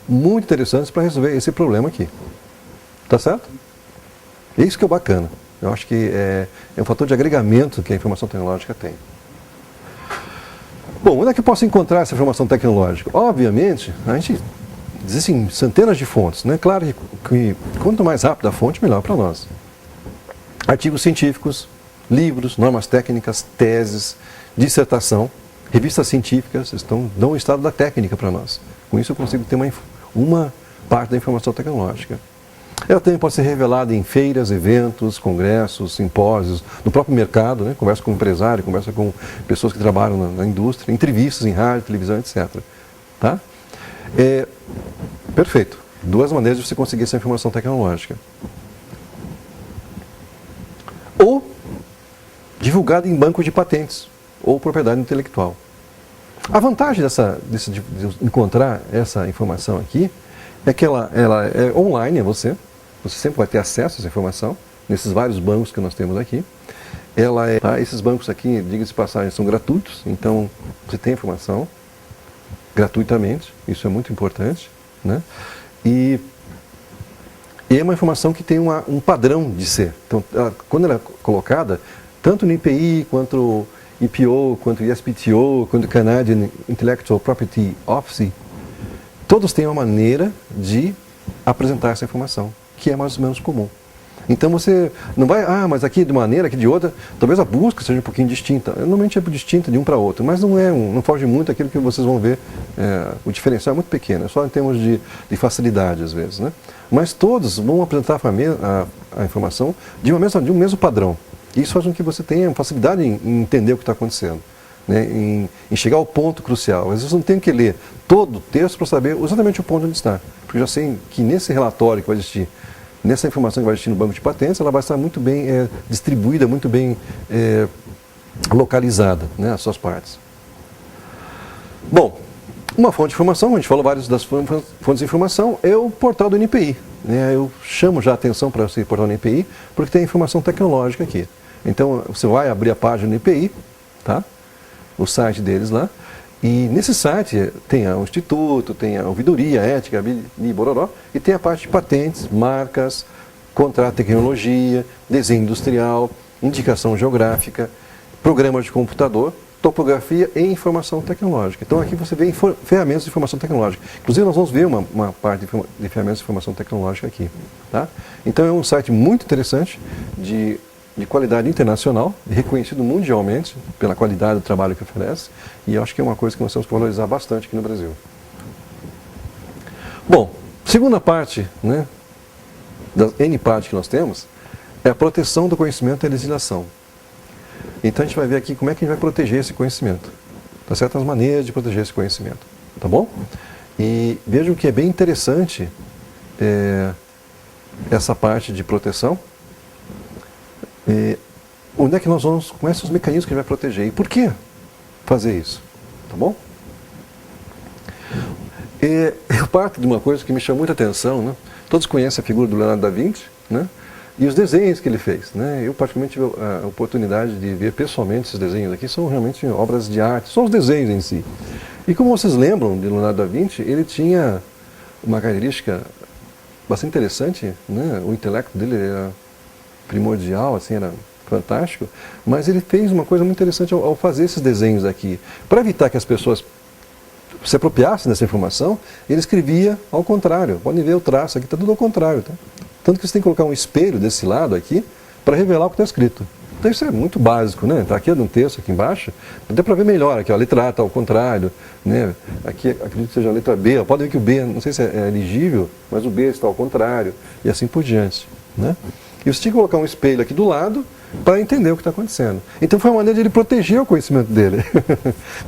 muito interessantes para resolver esse problema aqui. Tá certo? Isso que é o bacana. Eu acho que é um fator de agregamento que a informação tecnológica tem. Bom, onde é que eu posso encontrar essa informação tecnológica? Obviamente, existem centenas de fontes, né? Claro que quanto mais rápida a fonte, melhor para nós. Artigos científicos, livros, normas técnicas, teses, dissertação, revistas científicas dão o estado da técnica para nós. Com isso eu consigo ter uma parte da informação tecnológica. Ela também pode ser revelada em feiras, eventos, congressos, simpósios, no próprio mercado, né? Conversa com empresário, conversa com pessoas que trabalham na indústria, entrevistas em rádio, televisão, etc. Tá? Perfeito. Duas maneiras de você conseguir essa informação tecnológica. Ou divulgada em bancos de patentes ou propriedade intelectual. A vantagem de encontrar essa informação aqui é que ela é online, você sempre vai ter acesso a essa informação, nesses vários bancos que nós temos aqui. Esses bancos aqui, diga-se de passagem, são gratuitos, então você tem informação gratuitamente, isso é muito importante, né? E é uma informação que tem um padrão de ser. Então, quando ela é colocada, tanto no IPI, quanto EPO, quanto ISPTO, quanto Canadian Intellectual Property Office, todos têm uma maneira de apresentar essa informação, que é mais ou menos comum. Então você não vai, mas aqui de uma maneira, aqui de outra, talvez a busca seja um pouquinho distinta. Normalmente é distinta de um para outro, mas não foge muito aquilo que vocês vão ver. O diferencial é muito pequeno, é só em termos de facilidade às vezes, né? Mas todos vão apresentar a informação de um mesmo padrão. Isso faz com que você tenha facilidade em entender o que está acontecendo, né? Em chegar ao ponto crucial. Às vezes eu não tenho que ler todo o texto para saber exatamente o ponto onde está. Porque eu já sei que nesse relatório que vai existir, nessa informação que vai existir no banco de patentes, ela vai estar muito bem distribuída, muito bem localizada, né, as suas partes. Bom, uma fonte de informação, a gente falou várias das fontes de informação, é o portal do NPI. Né? Eu chamo já a atenção para esse portal do NPI, porque tem informação tecnológica aqui. Então, você vai abrir a página do NPI, tá? O site deles lá, e nesse site tem o Instituto, tem a ouvidoria, a ética, e bororó, e tem a parte de patentes, marcas, contrato de tecnologia, desenho industrial, indicação geográfica, programas de computador, topografia e informação tecnológica. Então aqui você vê ferramentas de informação tecnológica. Inclusive nós vamos ver uma parte de ferramentas de informação tecnológica aqui. Tá? Então é um site muito interessante, de qualidade internacional, reconhecido mundialmente pela qualidade do trabalho que oferece, e eu acho que é uma coisa que nós temos que valorizar bastante aqui no Brasil. Bom, segunda parte, né, da N parte que nós temos, é a proteção do conhecimento e a legislação. Então a gente vai ver aqui como é que a gente vai proteger esse conhecimento. Tá certo? As maneiras de proteger esse conhecimento. Tá bom? E vejam que é bem interessante essa parte de proteção. Onde é que nós vamos, com esses mecanismos que a gente vai proteger? E por que fazer isso? Tá bom? Eu parto de uma coisa que me chama muita atenção, né? Todos conhecem a figura do Leonardo da Vinci, né? E os desenhos que ele fez, né? Eu particularmente tive a oportunidade de ver pessoalmente esses desenhos aqui, são realmente obras de arte, são os desenhos em si. E como vocês lembram de Leonardo da Vinci, ele tinha uma característica bastante interessante, né? O intelecto dele era primordial, assim, era fantástico, mas ele fez uma coisa muito interessante ao fazer esses desenhos aqui. Para evitar que as pessoas se apropriassem dessa informação, ele escrevia ao contrário. Podem ver o traço aqui, está tudo ao contrário, tá? Tanto que você tem que colocar um espelho desse lado aqui para revelar o que está escrito. Então isso é muito básico, né? Está aqui um texto aqui embaixo, dá para ver melhor aqui, ó, a letra A está ao contrário, né? Aqui acredito que seja a letra B, ó, pode ver que o B, não sei se é elegível, mas o B está ao contrário, e assim por diante, né? E você tinha que colocar um espelho aqui do lado para entender o que está acontecendo. Então foi uma maneira de ele proteger o conhecimento dele.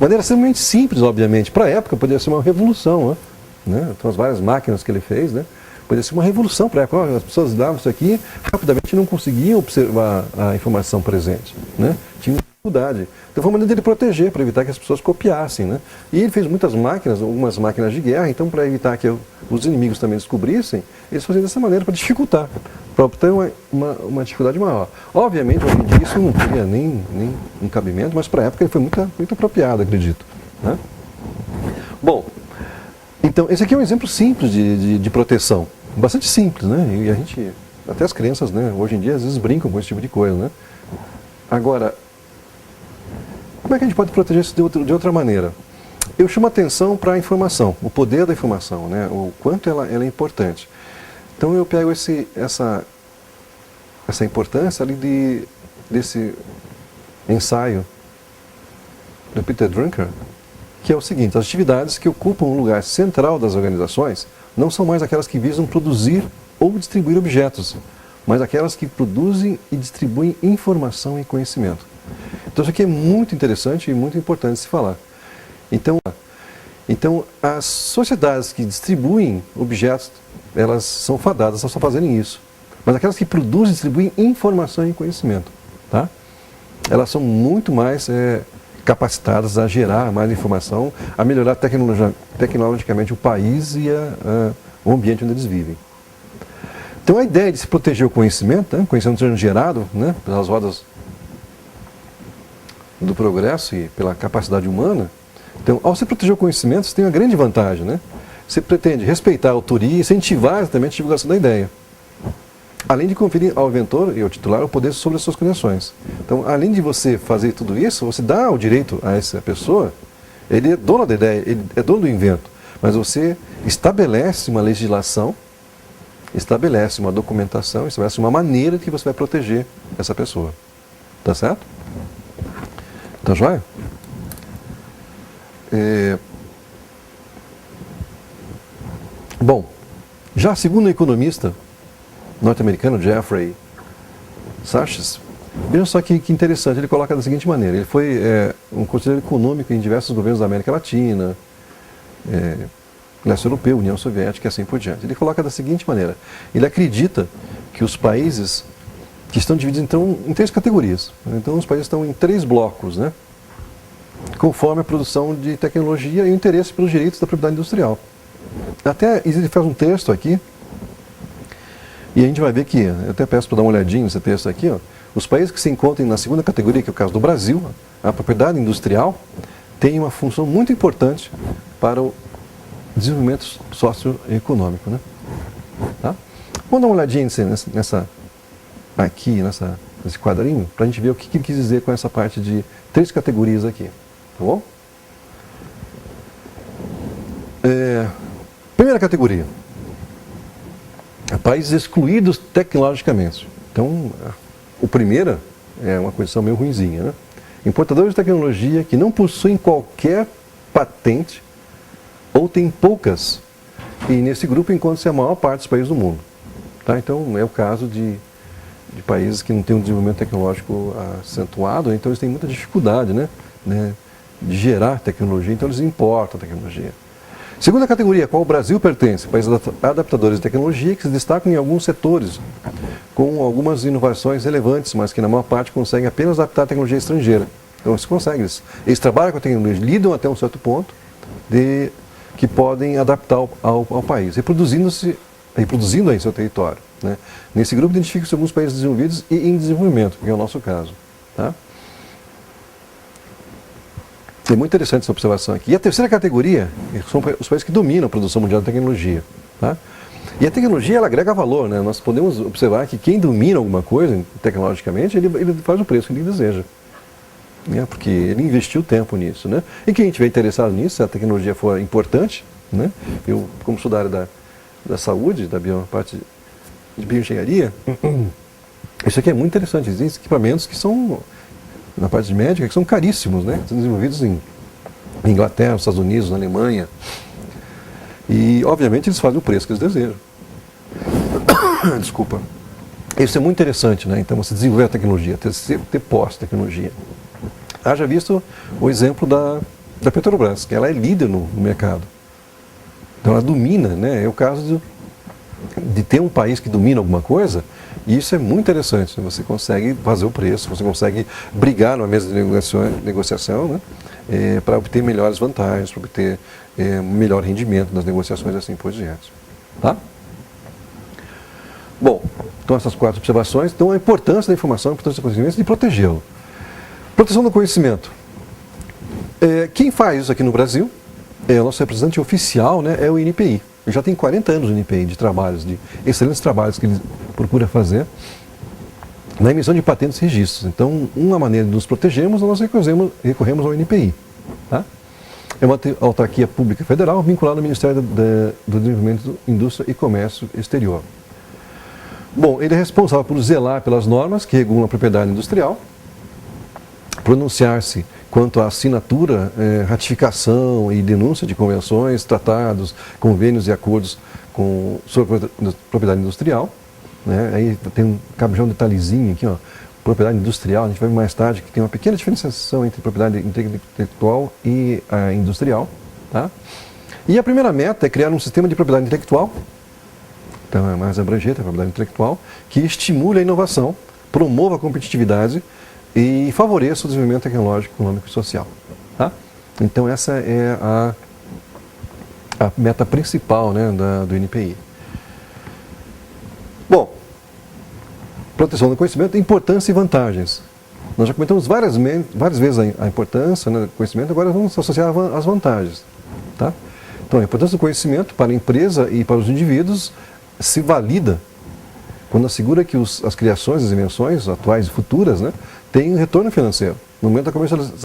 Maneira extremamente simples, obviamente. Para a época poderia ser uma revolução, né? Então as várias máquinas que ele fez, né? Poderia ser uma revolução para a época. As pessoas davam isso aqui, rapidamente não conseguiam observar a informação presente, né? Tinham dificuldade. Então foi uma maneira dele proteger, para evitar que as pessoas copiassem, né? E ele fez muitas máquinas, algumas máquinas de guerra, então para evitar que os inimigos também descobrissem, eles faziam dessa maneira para dificultar, para ter uma dificuldade maior. Obviamente, hoje em dia isso não teria nem cabimento, mas para a época ele foi muito apropriado, acredito, né? Bom, Então, esse aqui é um exemplo simples de proteção, bastante simples, né? E a gente, até as crianças, né, hoje em dia, às vezes brincam com esse tipo de coisa, né? Agora, como é que a gente pode proteger isso de outra maneira? Eu chamo atenção para a informação, o poder da informação, né? O quanto ela é importante. Então eu pego essa importância ali desse ensaio do Peter Drucker, que é o seguinte: as atividades que ocupam um lugar central das organizações não são mais aquelas que visam produzir ou distribuir objetos, mas aquelas que produzem e distribuem informação e conhecimento. Então isso aqui é muito interessante e muito importante de se falar. Então as sociedades que distribuem objetos, elas são fadadas a só fazerem isso. Mas aquelas que produzem e distribuem informação e conhecimento, tá? Elas são muito mais capacitadas a gerar mais informação, a melhorar tecnologicamente o país e o ambiente onde eles vivem. Então a ideia de se proteger o conhecimento, né? O conhecimento sendo gerado, né, pelas rodas do progresso e pela capacidade humana. Então, ao se proteger o conhecimento, você tem uma grande vantagem, né? Você pretende respeitar a autoria e incentivar exatamente a divulgação da ideia. Além de conferir ao inventor e ao titular o poder sobre as suas criações. Então, além de você fazer tudo isso, você dá o direito a essa pessoa, ele é dono da ideia, ele é dono do invento, mas você estabelece uma legislação, estabelece uma documentação, estabelece uma maneira que você vai proteger essa pessoa. Tá certo? Tá joia? Bom, já segundo o economista norte-americano Jeffrey Sachs, vejam só que interessante, ele coloca da seguinte maneira: ele foi um conselheiro econômico em diversos governos da América Latina, leste europeu, União Soviética e assim por diante. Ele coloca da seguinte maneira: ele acredita que os países que estão divididos então em 3 categorias. Então os países estão em 3 blocos, né? Conforme a produção de tecnologia e o interesse pelos direitos da propriedade industrial. Até ele faz um texto aqui, e a gente vai ver que, eu até peço para dar uma olhadinha nesse texto aqui, ó, os países que se encontram na segunda categoria, que é o caso do Brasil, a propriedade industrial tem uma função muito importante para o desenvolvimento socioeconômico, né? Tá? Vamos dar uma olhadinha nesse quadrinho, para a gente ver o que ele quis dizer com essa parte de 3 categorias aqui, tá bom? Primeira categoria: países excluídos tecnologicamente. Então, o primeiro é uma condição meio ruinzinha, né? Importadores de tecnologia que não possuem qualquer patente ou têm poucas, e nesse grupo encontra-se a maior parte dos países do mundo. Tá? Então, é o caso de países que não têm um desenvolvimento tecnológico acentuado, então eles têm muita dificuldade, né, de gerar tecnologia, então eles importam tecnologia. Segunda categoria, a qual o Brasil pertence: países adaptadores de tecnologia que se destacam em alguns setores, com algumas inovações relevantes, mas que na maior parte conseguem apenas adaptar a tecnologia estrangeira. Então eles conseguem, eles trabalham com a tecnologia, lidam até um certo ponto, que podem adaptar ao país, reproduzindo aí seu território, né? Nesse grupo identifica-se alguns países desenvolvidos e em desenvolvimento, que é o nosso caso. Tá? É muito interessante essa observação aqui. E a terceira categoria são os países que dominam a produção mundial da tecnologia. Tá? E a tecnologia, ela agrega valor, né? Nós podemos observar que quem domina alguma coisa tecnologicamente, ele faz o preço que ele deseja. Né? Porque ele investiu tempo nisso. Né? E quem estiver interessado nisso, se a tecnologia for importante, né? Eu, como sou da área da saúde, da parte de bioengenharia, isso aqui é muito interessante. Existem equipamentos que são, na parte de médica, que são caríssimos, né? São desenvolvidos em Inglaterra, nos Estados Unidos, na Alemanha. E, obviamente, eles fazem o preço que eles desejam. Desculpa. Isso é muito interessante, né? Então, você desenvolver a tecnologia, ter posse da tecnologia. Haja visto o exemplo da Petrobras, que ela é líder no mercado. Então, ela domina, né? É o caso de ter um país que domina alguma coisa, e isso é muito interessante. Né? Você consegue fazer o preço, você consegue brigar numa mesa de negociação, né? Para obter melhores vantagens, para obter melhor rendimento nas negociações e assim por diante. Tá? Bom, então essas 4 observações. Então a importância da informação, a importância do conhecimento e de protegê-lo. Proteção do conhecimento. Quem faz isso aqui no Brasil O nosso representante oficial, né, é o INPI. Ele já tem 40 anos o INPI de trabalhos, de excelentes trabalhos que ele procura fazer na emissão de patentes e registros. Então, uma maneira de nos protegermos, nós recorremos ao INPI. Tá? É uma autarquia pública federal vinculada ao Ministério do Desenvolvimento, Indústria e Comércio Exterior. Bom, ele é responsável por zelar pelas normas que regulam a propriedade industrial, pronunciar-se quanto à assinatura, ratificação e denúncia de convenções, tratados, convênios e acordos sobre propriedade industrial. Né? Aí cabe já um detalhezinho aqui, ó, propriedade industrial, a gente vai ver mais tarde que tem uma pequena diferenciação entre propriedade intelectual e industrial. Tá? E a primeira meta é criar um sistema de propriedade intelectual, então é mais abrangente a propriedade intelectual, que estimule a inovação, promova a competitividade e favoreça o desenvolvimento tecnológico, econômico e social. Tá? Então essa é a meta principal, né, do INPI. Bom, proteção do conhecimento, importância e vantagens. Nós já comentamos várias vezes a importância, né, do conhecimento, agora vamos associar as vantagens. Tá? Então a importância do conhecimento para a empresa e para os indivíduos se valida quando assegura que as criações, as invenções atuais e futuras, né, têm um retorno financeiro no momento da comercialização.